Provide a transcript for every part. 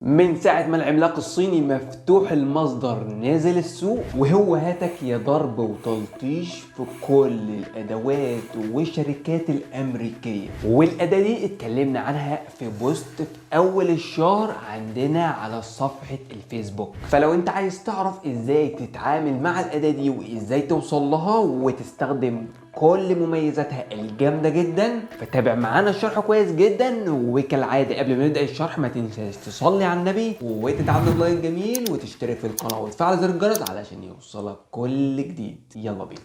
من ساعة ما العملاق الصيني مفتوح المصدر نازل السوق، وهو هاتك يا ضرب وتلطيش في كل الادوات والشركات الامريكية. والاداة دي اتكلمنا عنها في بوست في اول الشهر عندنا على صفحة الفيسبوك. فلو انت عايز تعرف ازاي تتعامل مع الاداة دي وازاي توصل لها وتستخدم كل مميزاتها الجامدة جدا، فتابع معانا الشرح كويس جدا. وكالعادة قبل ما نبدأ الشرح ما تنساش تصلي على النبي وتتعامل لايك جميل وتشترك في القناة وتفعل زر الجرس علشان يوصلك كل جديد. يلا بينا.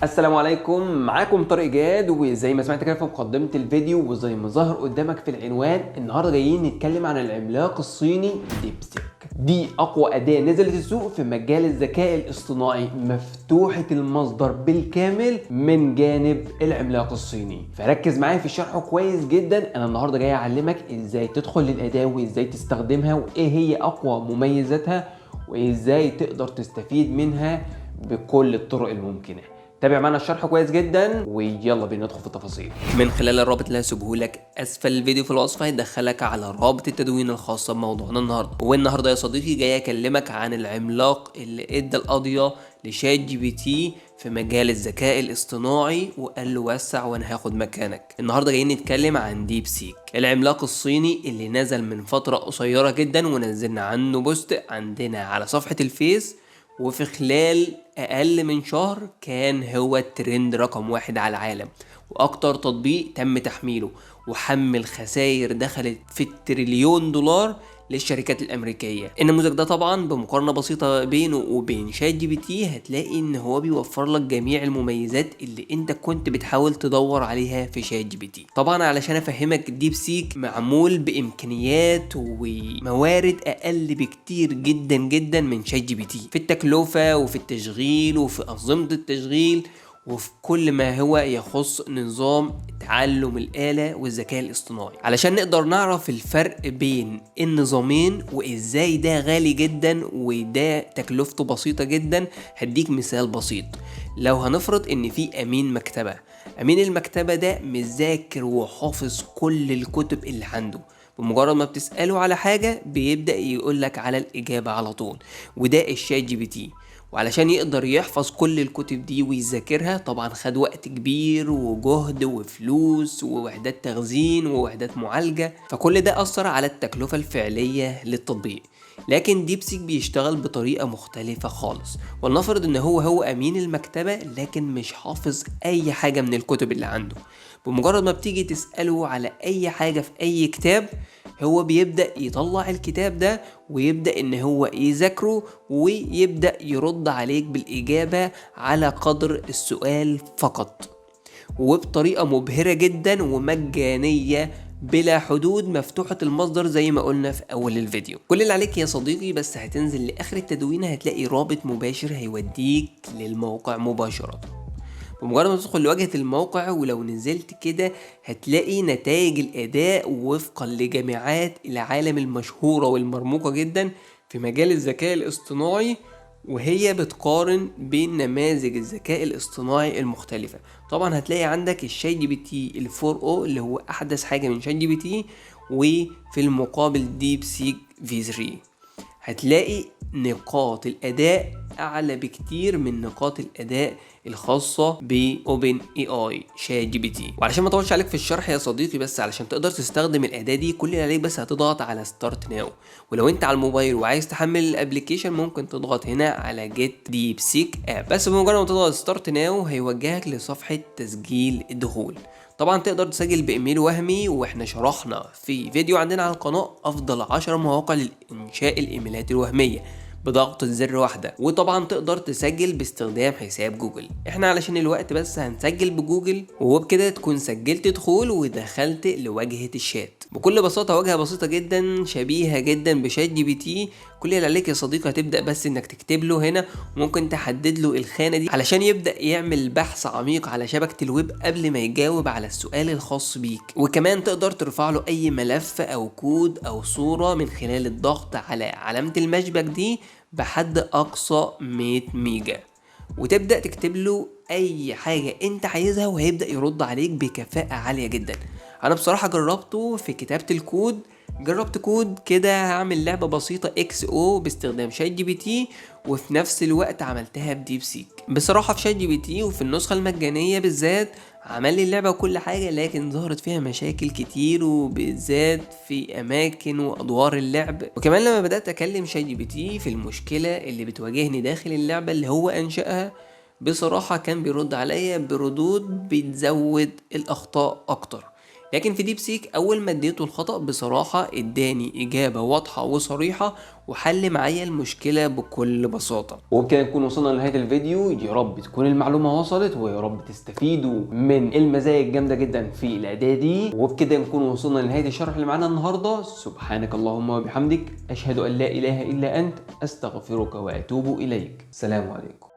السلام عليكم، معاكم طارق جاد. وزي ما سمعت كده في مقدمة الفيديو وزي ما ظهر قدامك في العنوان، النهارده جايين نتكلم عن العملاق الصيني ديبسيك. دي اقوى اداة نزلت السوق في مجال الذكاء الاصطناعي مفتوحة المصدر بالكامل من جانب العملاق الصيني. فركز معايا في الشرح كويس جدا. انا النهارده جاي اعلمك ازاي تدخل للاداة وازاي تستخدمها وايه هي اقوى مميزاتها وازاي تقدر تستفيد منها بكل الطرق الممكنة. تابع معنا الشرح كويس جدا ويلا بينا ندخل في التفاصيل. من خلال الرابط اللي هسيبه لك اسفل الفيديو في الوصف هيدخلك على رابط التدوين الخاصه بموضوعنا النهارده. والنهارده يا صديقي جاي اكلمك عن العملاق اللي ادى القضيه لشات جي بي تي في مجال الذكاء الاصطناعي وقال له وسع وانا هاخد مكانك. النهارده جايين نتكلم عن ديب سيك، العملاق الصيني اللي نزل من فتره قصيره جدا ونزلنا عنه بوست عندنا على صفحه الفيس، وفي خلال اقل من شهر كان هو الترند رقم 1 على العالم واكتر تطبيق تم تحميله، وحمل خسائر دخلت في التريليون دولار للشركات الامريكيه. النموذج ده طبعا بمقارنه بسيطه بينه وبين شات جي بي تي هتلاقي ان هو بيوفر لك جميع المميزات اللي انت كنت بتحاول تدور عليها في شات جي بي تي. طبعا علشان افهمك، ديب سيك معمول بامكانيات وموارد اقل بكتير جدا جدا من شات جي بي تي في التكلفه وفي التشغيل وفي انظمه التشغيل وفي كل ما هو يخص نظام تعلم الآلة والذكاء الاصطناعي. علشان نقدر نعرف الفرق بين النظامين وإزاي ده غالي جدا وده تكلفته بسيطة جدا، هديك مثال بسيط. لو هنفرض ان في امين مكتبة، امين المكتبة ده مذاكر وحافظ كل الكتب اللي عنده، بمجرد ما بتسأله على حاجة بيبدأ يقولك على الإجابة على طول، وده الشات جي بي تي. وعلشان يقدر يحفظ كل الكتب دي ويذاكرها طبعا خد وقت كبير وجهد وفلوس ووحدات تخزين ووحدات معالجة، فكل ده أثر على التكلفة الفعلية للتطبيق. لكن ديبسيك بيشتغل بطريقة مختلفة خالص. ولنفرض ان هو امين المكتبة لكن مش حافظ اي حاجة من الكتب اللي عنده، بمجرد ما بتيجي تسأله على اي حاجة في اي كتاب هو بيبدأ يطلع الكتاب ده ويبدأ ان هو يذاكره ويبدأ يرد عليك بالإجابة على قدر السؤال فقط، وبطريقة مبهرة جدا ومجانية بلا حدود، مفتوحة المصدر زي ما قلنا في اول الفيديو. كل اللي عليك يا صديقي بس هتنزل لاخر التدوين هتلاقي رابط مباشر هيوديك للموقع مباشرة. بمجرد ما تدخل لواجهة الموقع ولو نزلت كده هتلاقي نتائج الاداء وفقا لجامعات العالم المشهورة والمرموقة جدا في مجال الذكاء الاصطناعي، وهي بتقارن بين نماذج الذكاء الاصطناعي المختلفة. طبعا هتلاقي عندك الشات جي بي تي الفور او اللي هو احدث حاجة من شات جي بي تي، وفي المقابل ديب سيك في 3 هتلاقي نقاط الاداء اعلى بكتير من نقاط الاداء الخاصة بأوبن اي اي شات جي بي تي. وعلشان ما اطولش عليك في الشرح يا صديقي، بس علشان تقدر تستخدم الاداة دي كل اللي عليك بس هتضغط على ستارت ناو، ولو انت على الموبايل وعايز تحمل الابليكيشن ممكن تضغط هنا على جيت ديب سيك اب. بس بمجرد ما تضغط ستارت ناو هيوجهك لصفحة تسجيل الدخول. طبعا تقدر تسجل بايميل وهمي، واحنا شرحنا في فيديو عندنا على القناة افضل 10 مواقع لانشاء الايميلات الوهمية بضغط الزر واحدة. وطبعا تقدر تسجل باستخدام حساب جوجل. احنا علشان الوقت بس هنسجل بجوجل، وبكده تكون سجلت دخول ودخلت لواجهة الشات. بكل بساطة واجهة بسيطة جدا شبيهة جدا بشات جي بي تي. كل اللي عليك يا صديقي هتبدأ بس انك تكتب له هنا، وممكن تحدد له الخانة دي علشان يبدأ يعمل بحث عميق على شبكة الويب قبل ما يجاوب على السؤال الخاص بيك. وكمان تقدر ترفع له اي ملف او كود او صورة من خلال الضغط على علامة المشبك دي بحد اقصى 100 ميجا. وتبدأ تكتب له اي حاجة انت عايزها وهيبدأ يرد عليك بكفاءة عالية جدا. انا بصراحة جربته في كتابة الكود، جربت كود كده هعمل لعبة بسيطة اكس او باستخدام شات جي بي تي، وفي نفس الوقت عملتها بديب سيك. بصراحة في شات جي بي تي وفي النسخة المجانية بالذات عمل لي اللعبة وكل حاجة، لكن ظهرت فيها مشاكل كتير وبالذات في اماكن وادوار اللعب. وكمان لما بدأت اكلم شات جي بي تي في المشكلة اللي بتواجهني داخل اللعبة اللي هو انشأها، بصراحة كان بيرد عليا بردود بتزود الاخطاء اكتر. لكن في ديب سيك اول ما اديته الخطأ بصراحة اداني اجابة واضحة وصريحة وحل معايا المشكلة بكل بساطة. وبكده نكون وصلنا لنهاية الفيديو. يا رب تكون المعلومة وصلت، ويا رب تستفيدوا من المزايا الجامدة جدا في الأداة دي. وبكده نكون وصلنا لنهاية الشرح اللي معانا النهاردة. سبحانك اللهم وبحمدك، أشهد أن لا إله إلا أنت، أستغفرك وأتوب إليك. سلام عليكم.